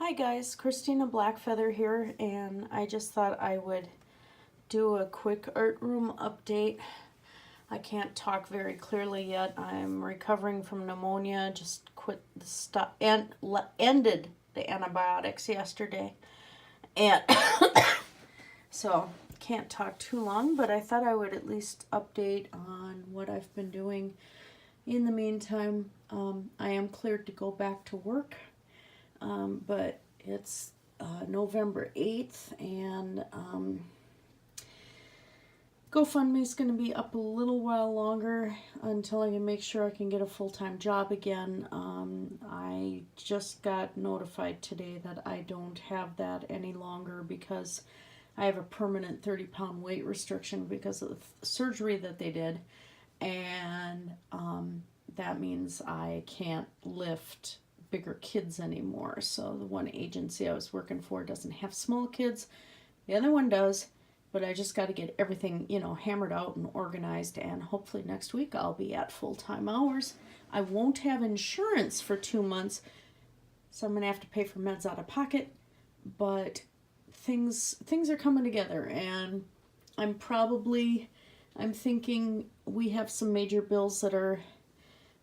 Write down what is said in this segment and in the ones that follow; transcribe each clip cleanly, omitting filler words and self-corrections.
Hi guys, Christina Blackfeather here, and I just thought I would do a quick art room update. I can't talk very clearly yet. I'm recovering from pneumonia, just quit the stuff and ended the antibiotics yesterday. And so can't talk too long, but I thought I would at least update on what I've been doing. In the meantime, I am cleared to go back to work. But it's November 8th, and GoFundMe's going to be up a little while longer until I can make sure I can get a full-time job again. I just got notified today that I don't have that any longer because I have a permanent 30-pound weight restriction because of the surgery that they did, and that means I can't lift bigger kids anymore. So the one agency I was working for doesn't have small kids. The other one does, but I just got to get everything, hammered out and organized, and hopefully next week I'll be at full-time hours. I won't have insurance for 2 months, so I'm going to have to pay for meds out of pocket, but things are coming together, and I'm thinking we have some major bills that are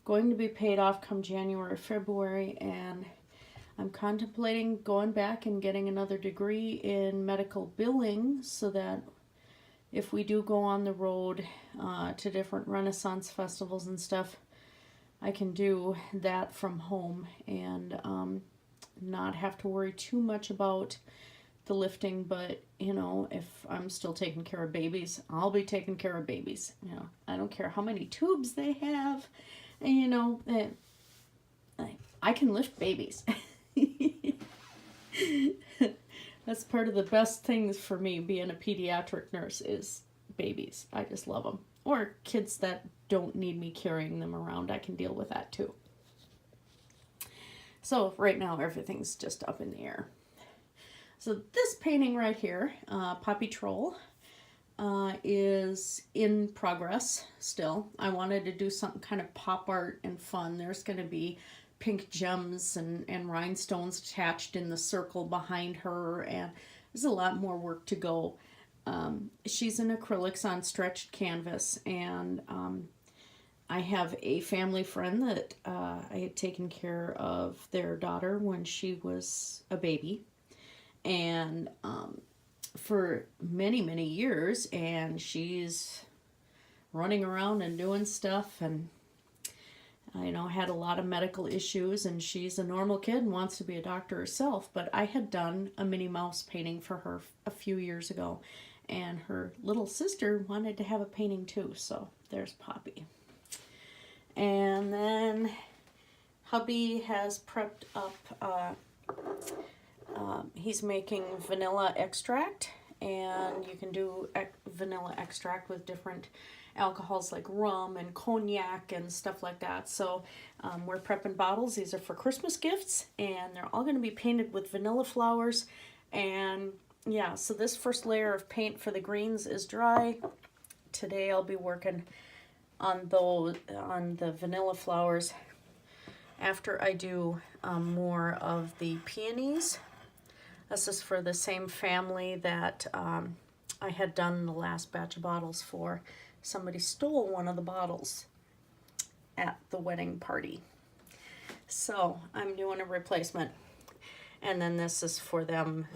going to be paid off come January, February, and I'm contemplating going back and getting another degree in medical billing so that if we do go on the road to different Renaissance festivals and stuff, I can do that from home and not have to worry too much about the lifting. But if I'm still taking care of babies, I'll be taking care of babies. I don't care how many tubes they have. And I can lift babies. That's part of the best things for me being a pediatric nurse is babies. I just love them. Or kids that don't need me carrying them around. I can deal with that too. So right now everything's just up in the air. So this painting right here, Poppy Troll, is in progress still. I wanted to do something kind of pop art and fun. There's going to be pink gems and rhinestones attached in the circle behind her, and there's a lot more work to go. She's in acrylics on stretched canvas, and I have a family friend that I had taken care of their daughter when she was a baby, and for many, many years, and she's running around and doing stuff, and had a lot of medical issues, and she's a normal kid and wants to be a doctor herself. But I had done a Minnie Mouse painting for her a few years ago, and her little sister wanted to have a painting too, so there's Poppy. And then hubby has prepped up he's making vanilla extract, and you can do vanilla extract with different alcohols like rum and cognac and stuff like that. So we're prepping bottles. These are for Christmas gifts, and they're all going to be painted with vanilla flowers. And yeah, so this first layer of paint for the greens is dry. Today I'll be working on the vanilla flowers after I do more of the peonies. This is for the same family that I had done the last batch of bottles for. Somebody stole one of the bottles at the wedding party. So I'm doing a replacement. And then this is for them,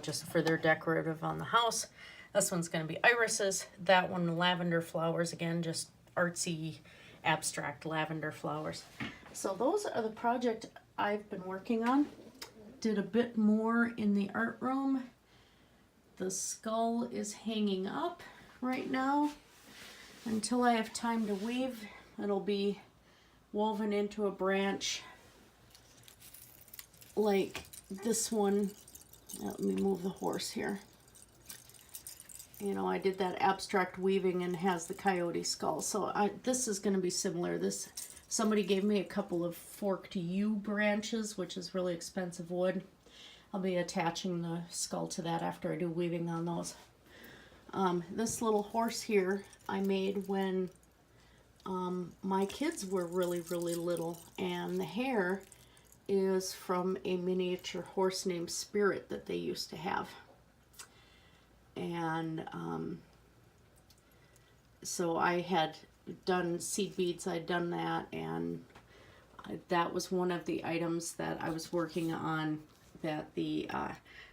just for their decorative on the house. This one's going to be irises. That one, lavender flowers, again, just artsy, abstract lavender flowers. So those are the project I've been working on. Did a bit more in the art room. The skull is hanging up right now. Until I have time to weave, it'll be woven into a branch like this one. Let me move the horse here. I did that abstract weaving and has the coyote skull. So this is going to be similar. Somebody gave me a couple of forked yew branches, which is really expensive wood. I'll be attaching the skull to that after I do weaving on those. This little horse here I made when my kids were really, really little, and the hair is from a miniature horse named Spirit that they used to have. And so I had done seed beads, I'd done that, and that was one of the items that I was working on that the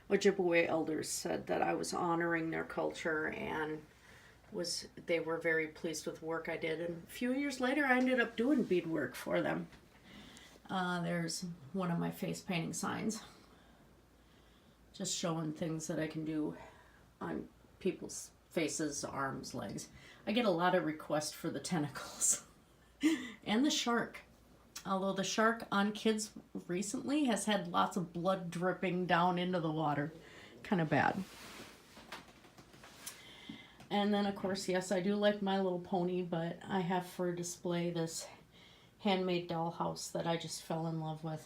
Ojibwe elders said that I was honoring their culture, and they were very pleased with the work I did. And a few years later I ended up doing beadwork for them. There's one of my face painting signs, just showing things that I can do on people's faces, arms, legs. I get a lot of requests for the tentacles and the shark. Although the shark on kids recently has had lots of blood dripping down into the water. Kind of bad. And then, of course, yes, I do like My Little Pony, but I have for display this handmade dollhouse that I just fell in love with.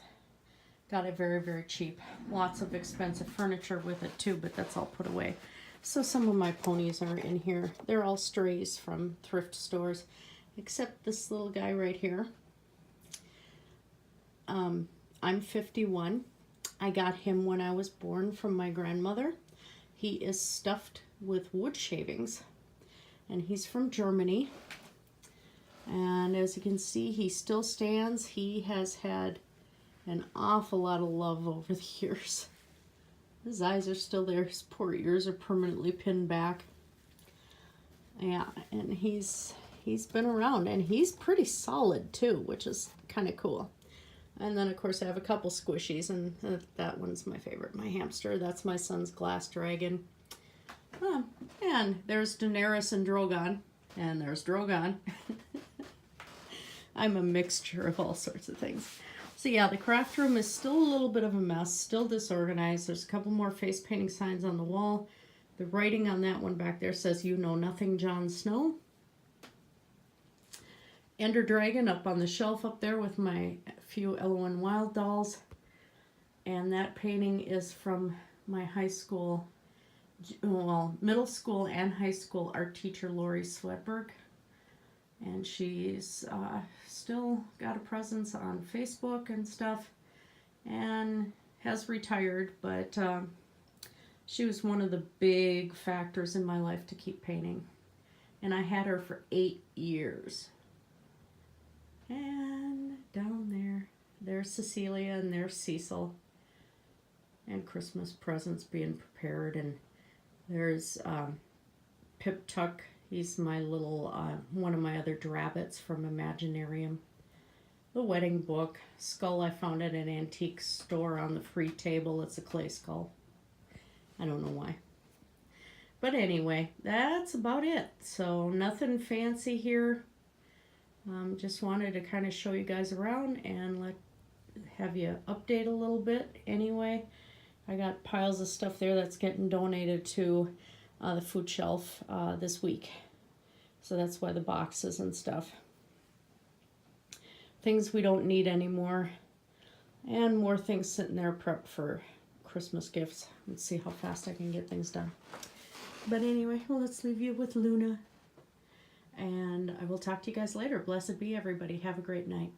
Got it very, very cheap. Lots of expensive furniture with it too, but that's all put away. So some of my ponies are in here. They're all strays from thrift stores, except this little guy right here. I'm 51. I got him when I was born from my grandmother. He is stuffed with wood shavings, and he's from Germany. And as you can see, he still stands. He has had an awful lot of love over the years. His eyes are still there. His poor ears are permanently pinned back. Yeah, and he's been around, and he's pretty solid too, which is kind of cool. And then, of course, I have a couple squishies, and that one's my favorite, my hamster. That's my son's glass dragon. And there's Daenerys and Drogon, and there's Drogon. I'm a mixture of all sorts of things. So yeah, the craft room is still a little bit of a mess, still disorganized. There's a couple more face painting signs on the wall. The writing on that one back there says, "You know nothing, Jon Snow." Ender Dragon up on the shelf up there with my few Elowen Wild dolls. And that painting is from my high school, well, middle school and high school art teacher, Lori Swetberg. And she's still got a presence on Facebook and stuff, and has retired, but she was one of the big factors in my life to keep painting. And I had her for 8 years. And down there's Cecilia, and there's Cecil, and Christmas presents being prepared. And there's Pip Tuck. He's my little, one of my other Drabbits from Imaginarium. The wedding book. Skull I found at an antique store on the free table. It's a clay skull. I don't know why. But anyway, that's about it. So nothing fancy here. Just wanted to kind of show you guys around and have you update a little bit. Anyway, I got piles of stuff there that's getting donated to the food shelf this week. So that's why the boxes and stuff. Things we don't need anymore. And more things sitting there prepped for Christmas gifts. Let's see how fast I can get things done. But anyway, well, let's leave you with Luna. And I will talk to you guys later. Blessed be everybody. Have a great night.